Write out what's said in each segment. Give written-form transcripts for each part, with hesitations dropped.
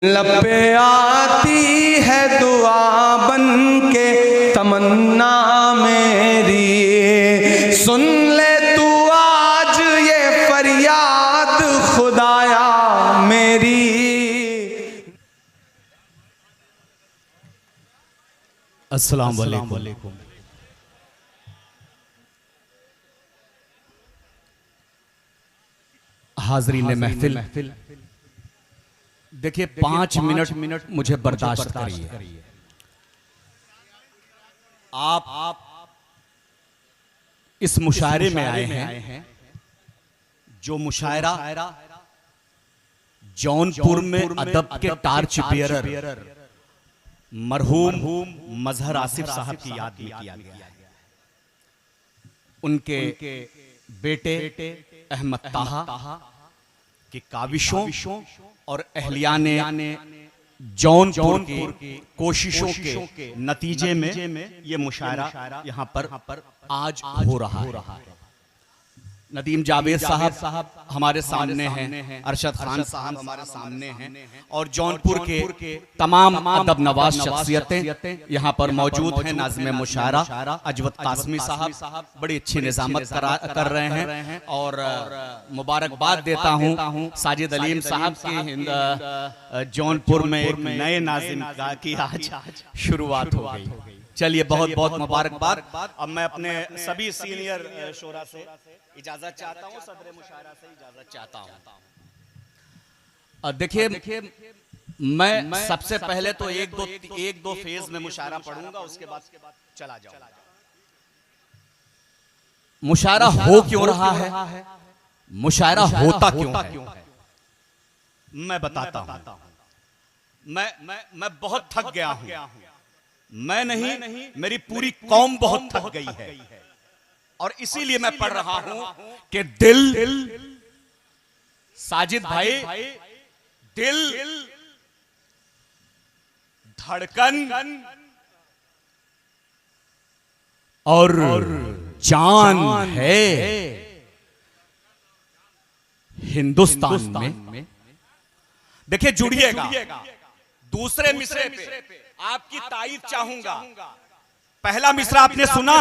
लब पे आती है दुआ बन के तमन्ना मेरी, सुन ले तू आज ये फरियाद खुदाया मेरी। अस्सलाम वालेकुम। हाज़रीन महफिल, देखिए 5 मिनट मुझे बर्दाश्त करिए। आप इस मुशायरे में आए हैं जो मुशायरा जौनपुर में अदब के टार्च बेयरर मरहूम मजहर आसिफ साहब की याद में किया गया है। उनके बेटे अहमद ताहा की काविशों और अहलिया ने जौनपुर की कोशिशों के नतीजे में ये मुशायरा यहाँ पर आज हो रहा है। नदीम जावेद साहब हमारे सामने हैं, अरशद खान साहब हमारे सामने हैं और जौनपुर के तमाम अदब नवाज शख्सियतें यहाँ पर मौजूद हैं। नाज़िम मुशायरा अजवत कासमी साहब बड़ी अच्छी निज़ामत कर रहे हैं और मुबारकबाद देता हूँ साजिद अलीम साहब की जौनपुर में एक नए नाज़िम की आज शुरुआत हो गई। चलिए बहुत बहुत मुबारकबाद। अब मैं अपने सभी सीनियर शोरा से इजाजत चाहता हूँ, सदर मुशायरा से इजाजत चाहता हूँ। देखिए मैं सबसे पहले तो एक दो फेज में मुशायरा पढ़ूंगा, उसके बाद चला जाऊंगा। मुशायरा हो क्यों रहा है, मुशायरा होता क्यों है, मैं बताता हूँ। मैं बहुत थक गया हूँ। मैं नहीं, मेरी पूरी कौम बहुत थक गई है और इसीलिए मैं पढ़ रहा हूं कि दिल साजिद भाई, दिल धड़कन और जान है हिंदुस्तान में। देखिए जुड़िएगा, दूसरे मिसरे पे आपकी तारीफ चाहूंगा। पहला मिसरा आपने सुना,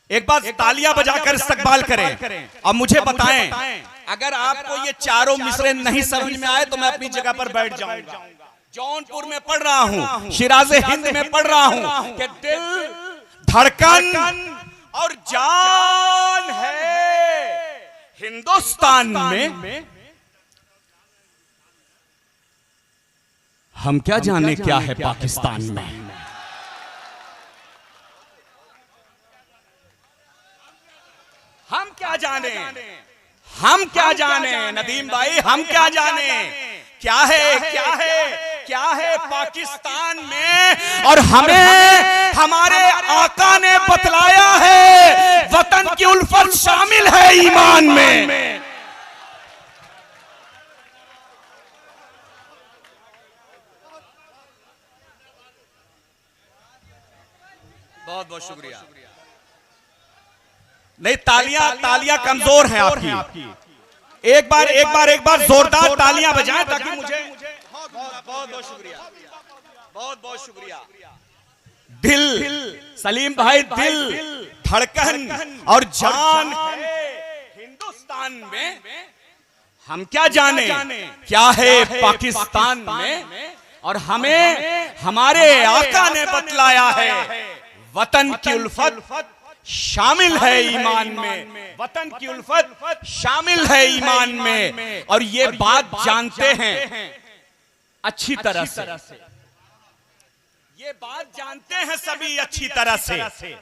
एक बार तालियां बजाकर इस्तकबाल करें और मुझे बताएं अगर आपको ये चारों मिसरे नहीं समझ में आए तो मैं अपनी जगह पर बैठ जाऊंगा। जौनपुर में पढ़ रहा हूं, शिराज़े हिंद में पढ़ रहा हूं कि दिल धड़कन और जान है हिंदुस्तान में। हम क्या जाने क्या है पाकिस्तान में। हम क्या जाने, हम क्या जाने नदीम भाई, हम क्या जाने क्या है पाकिस्तान में। और हमें हमारे आका ने बतलाया है वतन की उल्फत शामिल है ईमान में। बहुत बहुत शुक्रिया। नहीं, तालियां कमजोर हैं आपकी। एक बार जोरदार तालियां बजाएं ताकि मुझे बहुत शुक्रिया, बहुत शुक्रिया। दिल सलीम भाई, दिल धड़कन और जान है हिंदुस्तान में। हम क्या जाने क्या है पाकिस्तान में। और हमें हमारे आका ने बतलाया है वतन की उल्फत शामिल है ईमान में, वतन की उल्फत शामिल है ईमान में। और ये बात जानते हैं अच्छी तरह से, ये बात जानते हैं सभी अच्छी तरह से।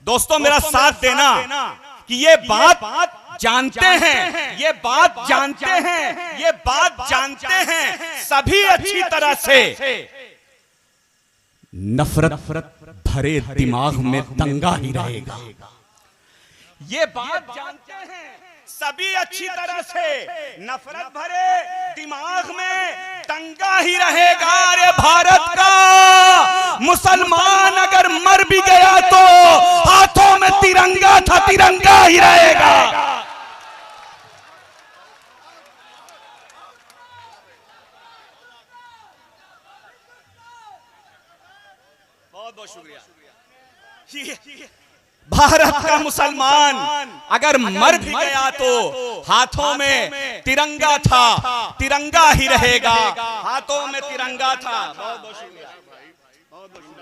दोस्तों मेरा साथ देना कि ये बात जानते हैं, ये बात जानते हैं, ये बात जानते हैं सभी अच्छी तरह से। नफरत भरे दिमाग में दंगा ही रहेगा, ये बात जानते हैं सभी अच्छी तरह से। नफरत भरे दिमाग में दंगा ही रहेगा। अरे भारत का मुसलमान अगर मर भी गया तो हाथों में तिरंगा था, तिरंगा ही रहेगा। बहुत बहुत शुक्रिया। भारत का मुसलमान अगर मर भी गया तो हाथों में तिरंगा था, तिरंगा ही रहेगा, हाथों में तिरंगा था। बहुत बहुत शुक्रिया, बहुत बहुत शुक्रिया।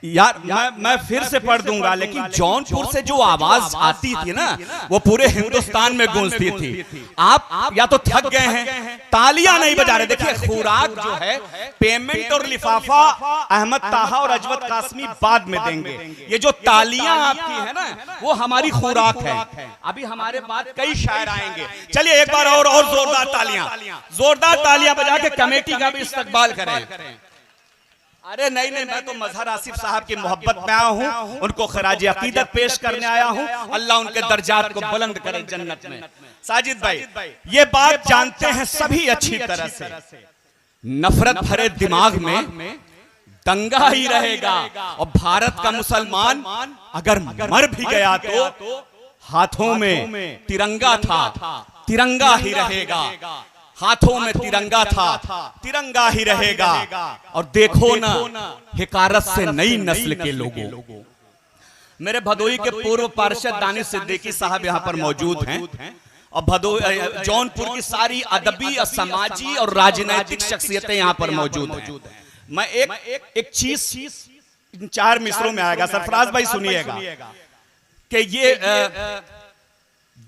यार मैं फिर से पढ़ दूंगा, लेकिन जौनपुर से जो आवाज आती थी ना वो पूरे हिंदुस्तान में गूंजती थी। आप या तो थक गए हैं, तालियां नहीं बजा रहे। देखिए खुराक जो है, पेमेंट और लिफाफा अहमद ताहा और अजवत कासमी बाद में देंगे। ये जो तालियां आपकी है ना वो हमारी खुराक है। अभी हमारे बाद कई शायर आएंगे। चलिए एक बार और जोरदार तालियां बजा के कमेटी का भी इस्तकबाल करें। अरे नहीं, मैं तो मजहर आसिफ साहब की मोहब्बत में आया हूँ, उनको खराज अकीदत पेश करने आया हूँ। अल्लाह उनके दर्जात को बुलंद करे जन्नत में। साजिद भाई ये बात जानते हैं सभी अच्छी तरह से, नफरत भरे दिमाग में दंगा ही रहेगा। और भारत का मुसलमान अगर मर भी गया तो हाथों में तिरंगा था, तिरंगा ही रहेगा, हाथों में तिरंगा था, तिरंगा ही रहेगा। और देखो ना हिकारत से नई नस्ल के लोगों, मेरे भदोई के पूर्व पार्षद दानिश सिद्दीकी साहब यहाँ पर मौजूद हैं और भदोई जौनपुर की सारी अदबी और समाजी और राजनीतिक शख्सियतें यहाँ पर मौजूद हैं। मैं एक चीज 4 मिसरों में आएगा, सरफराज भाई सुनिएगा कि ये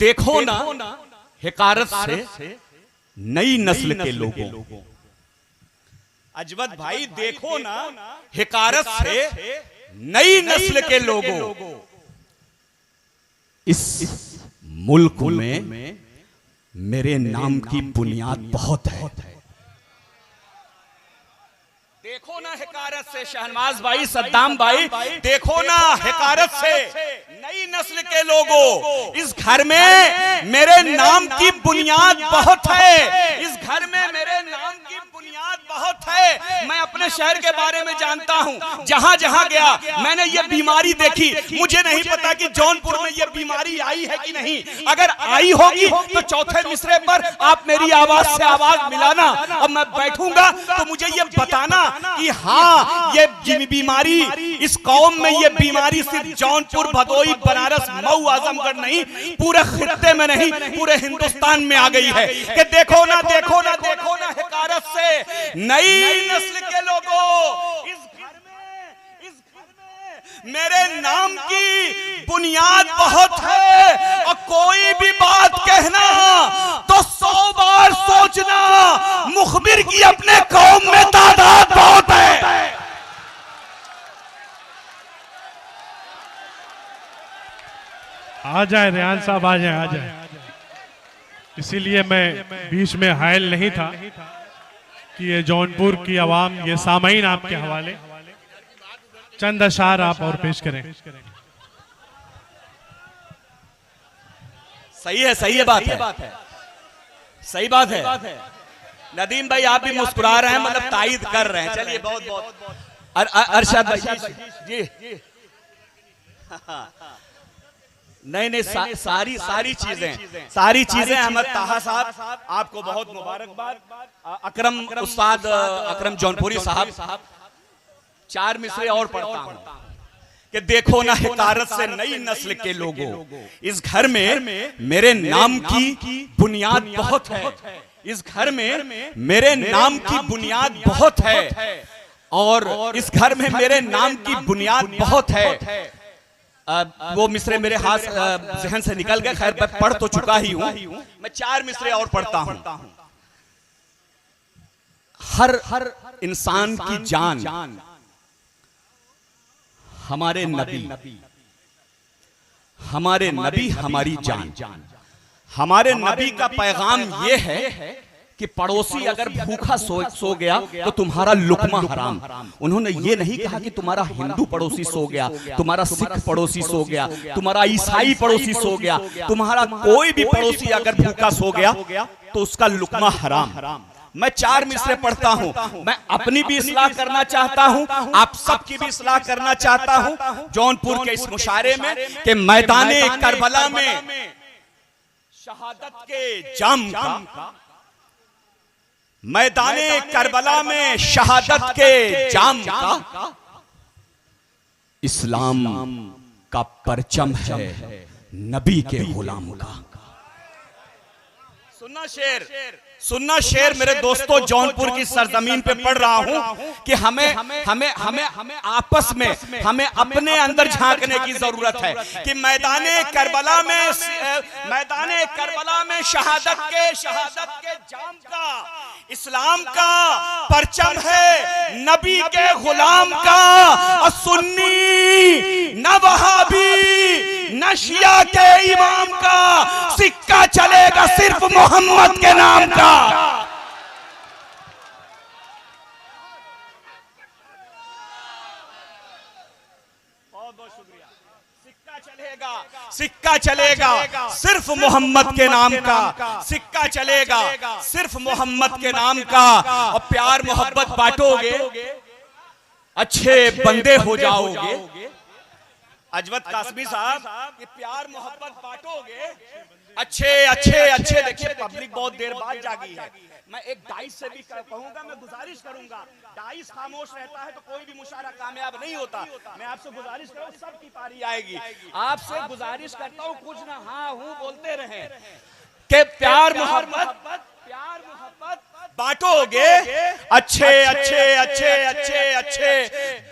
देखो ना हिकारत से नई नस्ल के लोगों, अजवत भाई देखो ना हिकारत से नई नस्ल के लोगों, इस मुल्क में मेरे नाम की बुनियाद बहुत है। देखो ना हिकारत से शहनवाज भाई, सद्दाम भाई, देखो ना हिकारत से नई नस्ल के लोगों, इस घर में मेरे नाम की बुनियाद बहुत है, इस घर में मेरे नाम की बुनियाद बहुत है। मैं अपने शहर के बारे में जानता हूं, जहां जहां गया मैंने ये बीमारी देखी। मुझे नहीं पता कि जौनपुर में ये बीमारी आई है कि नहीं। अगर आई होगी तो चौथे मिसरे पर आप मेरी आवाज से आवाज मिलाना और मैं बैठूंगा तो मुझे ये बताना कि हाँ ये बीमारी, इस कौम में ये बीमारी सिर्फ जौनपुर, भदोई, बनारस, मऊ, आजमगढ़ नहीं, पूरे खित्ते में नहीं, पूरे हिंदुस्तान में आ गई है कि देखो ना हिकारत से नई नस्ल के लोगों, इस घर में मेरे नाम की बुनियाद बहुत है। और कोई भी बात कहना तो 100 बार सोचना, मुखबिर की अपने कौम में तादाद बहुत है। आ जाए रेहान साहब, आ जाए। इसीलिए मैं बीच में हायल नहीं था कि ये जौनपुर की आवाम, ये सामईन आपके हवाले चंद अशार आप और पेश करें। सही है, सही बात है। नदीम भाई आप भी मुस्कुरा रहे हैं, मतलब तायद कर रहे हैं। चलिए बहुत बहुत अरशद भाई जी। नहीं सारी चीजें अहमद ताहा साहब आपको बहुत मुबारकबाद। अकरम उस्ताद अकरम जौनपुरी साहब 4 मिसरे और पढ़ता हूं कि देखो ना हिकारत से नई नस्ल के लोगों, इस घर में मेरे नाम की बुनियाद बहुत है, इस घर में मेरे नाम की बुनियाद बहुत है, और इस घर में मेरे नाम की बुनियाद बहुत है। वो मिसरे मेरे हाथ जहन से निकल गए, खैर मैं पढ़ तो चुका ही हूं, मैं 4 मिसरे और पढ़ता हूं। हर इंसान की जान हमारे नबी हमारी जान। हमारे नबी का पैगाम ये है कि पड़ोसी अगर भूखा सो गया तो तुम्हारा लुकमा हराम। उन्होंने ये नहीं कहा कि तुम्हारा हिंदू पड़ोसी सो गया, तुम्हारा सिख पड़ोसी सो गया, तुम्हारा ईसाई पड़ोसी सो गया, तुम्हारा कोई भी पड़ोसी अगर भूखा सो गया तो उसका लुकमा हराम। मैं 4 मिसरे पढ़ता हूं, मैं अपनी भी इस्लाह करना चाहता हूं, आप सबकी भी इस्लाह करना चाहता हूं। जौनपुर के इस मुशारे में कि मैदाने करबला में शहादत के जाम का मैदाने करबला में शहादत के जाम का इस्लाम का परचम है नबी के गुलाम का। सुनना शेर मेरे दोस्तों, जौनपुर की सरजमीन पे पढ़ रहा हूं कि हमें आपस में हमें अपने अंदर झांकने की जरूरत है कि मैदाने करबला में शहादत के जाम का इस्लाम का परचम है नबी के गुलाम का। और सुन्नी न वहाबी न शिया के इमाम का, सिक्का चलेगा सिर्फ मोहम्मद के नाम का। बहुत बहुत शुक्रिया। सिक्का चलेगा सिर्फ मोहम्मद के नाम का, सिक्का चलेगा सिर्फ मोहम्मद के नाम का। और प्यार मोहब्बत बांटोगे, अच्छे बंदे हो जाओगे। अजवत कासमी साहब, कि प्यार मोहब्बत बांटोगे, अच्छे। देखिए पब्लिक बहुत देर बाद जागी है। मैं एक डाइस से भी कहूंगा, मैं गुजारिश करूंगा, डाइस खामोश रहता है तो कोई भी मुशारा कामयाब नहीं होता। मैं आपसे गुजारिश करूं, सबकी पारी आएगी। आपसे गुजारिश करता हूं कुछ ना हाँ हूं बोलते रहे कि प्यार मोहब्बत बांटोगे, अच्छे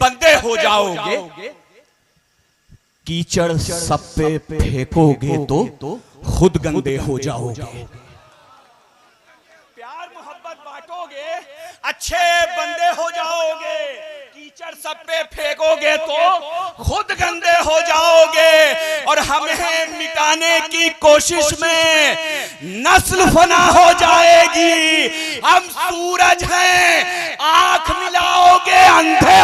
बंदे हो जाओगे। कीचड़ सब पे फेंकोगे तो खुद गंदे हो जाओगे। प्यार मोहब्बत बांटोगे, अच्छे बंदे हो जाओगे। कीचड़ सब पे फेंकोगे तो खुद गंदे हो जाओगे। और हमें मिटाने की कोशिश में नस्ल फना हो जाएगी। हम सूरज हैं, आंख मिलाओगे अंधे